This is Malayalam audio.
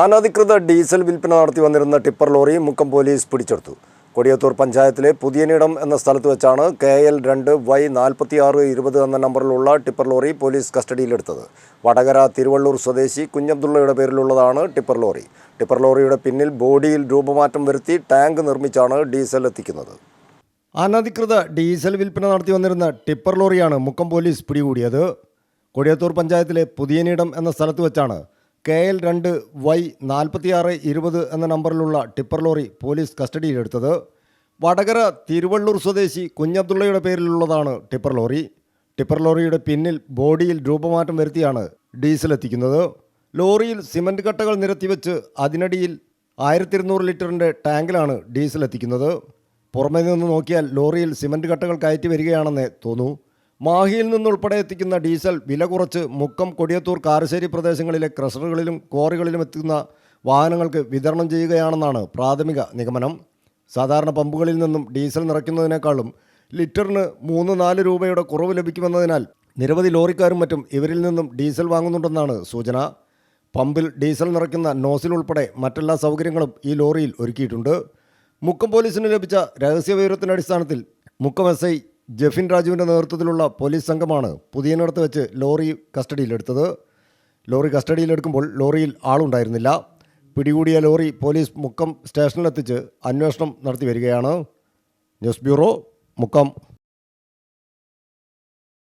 അനധികൃത ഡീസൽ വിൽപ്പന നടത്തി വന്നിരുന്ന ടിപ്പർ ലോറി മുക്കം പോലീസ് പിടിച്ചെടുത്തു. കൊടിയത്തൂർ പഞ്ചായത്തിലെ പുതിയനിടം എന്ന സ്ഥലത്ത് വെച്ചാണ് KL2Y4620 എന്ന നമ്പറിലുള്ള ടിപ്പർ ലോറി പോലീസ് കസ്റ്റഡിയിലെടുത്തത്. വടകര തിരുവള്ളൂർ സ്വദേശി കുഞ്ഞബ്ദുള്ളയുടെ പേരിലുള്ളതാണ് ടിപ്പർ ലോറി. ടിപ്പർ ലോറിയുടെ പിന്നിൽ ബോഡിയിൽ രൂപമാറ്റം വരുത്തി ടാങ്ക് നിർമ്മിച്ചാണ് ഡീസൽ എത്തിക്കുന്നത്. അനധികൃത ഡീസൽ വിൽപ്പന നടത്തി വന്നിരുന്ന ടിപ്പർ ലോറിയാണ് മുക്കം പോലീസ് പിടികൂടിയത്. കൊടിയത്തൂർ പഞ്ചായത്തിലെ പുതിയനിടം എന്ന സ്ഥലത്ത് വെച്ചാണ് KL2Y4620 എന്ന നമ്പറിലുള്ള ടിപ്പർ ലോറി പോലീസ് കസ്റ്റഡിയിലെടുത്തത്. വടകര തിരുവള്ളൂർ സ്വദേശി കുഞ്ഞബ്ദുള്ളയുടെ പേരിലുള്ളതാണ് ടിപ്പർ ലോറി. ടിപ്പർ ലോറിയുടെ പിന്നിൽ ബോഡിയിൽ രൂപമാറ്റം വരുത്തിയാണ് ഡീസൽ എത്തിക്കുന്നത്. ലോറിയിൽ സിമൻറ്റ് കട്ടകൾ നിരത്തിവെച്ച് അതിനടിയിൽ 1200 ലിറ്ററിൻ്റെ ടാങ്കിലാണ് ഡീസൽ എത്തിക്കുന്നത്. പുറമേ നിന്ന് നോക്കിയാൽ ലോറിയിൽ സിമൻറ്റ് കട്ടകൾ കയറ്റി വരികയാണെന്നേ തോന്നൂ. മാഹിയിൽ നിന്നുൾപ്പെടെ എത്തിക്കുന്ന ഡീസൽ വില കുറച്ച് മുക്കം, കൊടിയത്തൂർ, കാരശ്ശേരി പ്രദേശങ്ങളിലെ ക്രഷറുകളിലും ക്വാറികളിലും എത്തുന്ന വാഹനങ്ങൾക്ക് വിതരണം ചെയ്യുകയാണെന്നാണ് പ്രാഥമിക നിഗമനം. സാധാരണ പമ്പുകളിൽ നിന്നും ഡീസൽ നിറയ്ക്കുന്നതിനേക്കാളും ലിറ്ററിന് 3-4 രൂപയുടെ കുറവ് ലഭിക്കുമെന്നതിനാൽ നിരവധി ലോറിക്കാരും മറ്റും ഇവരിൽ നിന്നും ഡീസൽ വാങ്ങുന്നുണ്ടെന്നാണ് സൂചന. പമ്പിൽ ഡീസൽ നിറയ്ക്കുന്ന നോസിൽ ഉൾപ്പെടെ മറ്റെല്ലാ സൗകര്യങ്ങളും ഈ ലോറിയിൽ ഒരുക്കിയിട്ടുണ്ട്. മുക്കം പോലീസിന് ലഭിച്ച രഹസ്യവിവരത്തിൻ്റെ അടിസ്ഥാനത്തിൽ മുക്കം SI ജെഫിൻ രാജുവിൻ്റെ നേതൃത്വത്തിലുള്ള പോലീസ് സംഘമാണ് പുതിയനിടത്ത് വെച്ച് ലോറി കസ്റ്റഡിയിലെടുത്തത്. ലോറി കസ്റ്റഡിയിലെടുക്കുമ്പോൾ ലോറിയിൽ ആളുണ്ടായിരുന്നില്ല. പിടികൂടിയ ലോറി പോലീസ് മുക്കം സ്റ്റേഷനിലെത്തിച്ച് അന്വേഷണം നടത്തി വരികയാണ്. News bureau, Mukkam.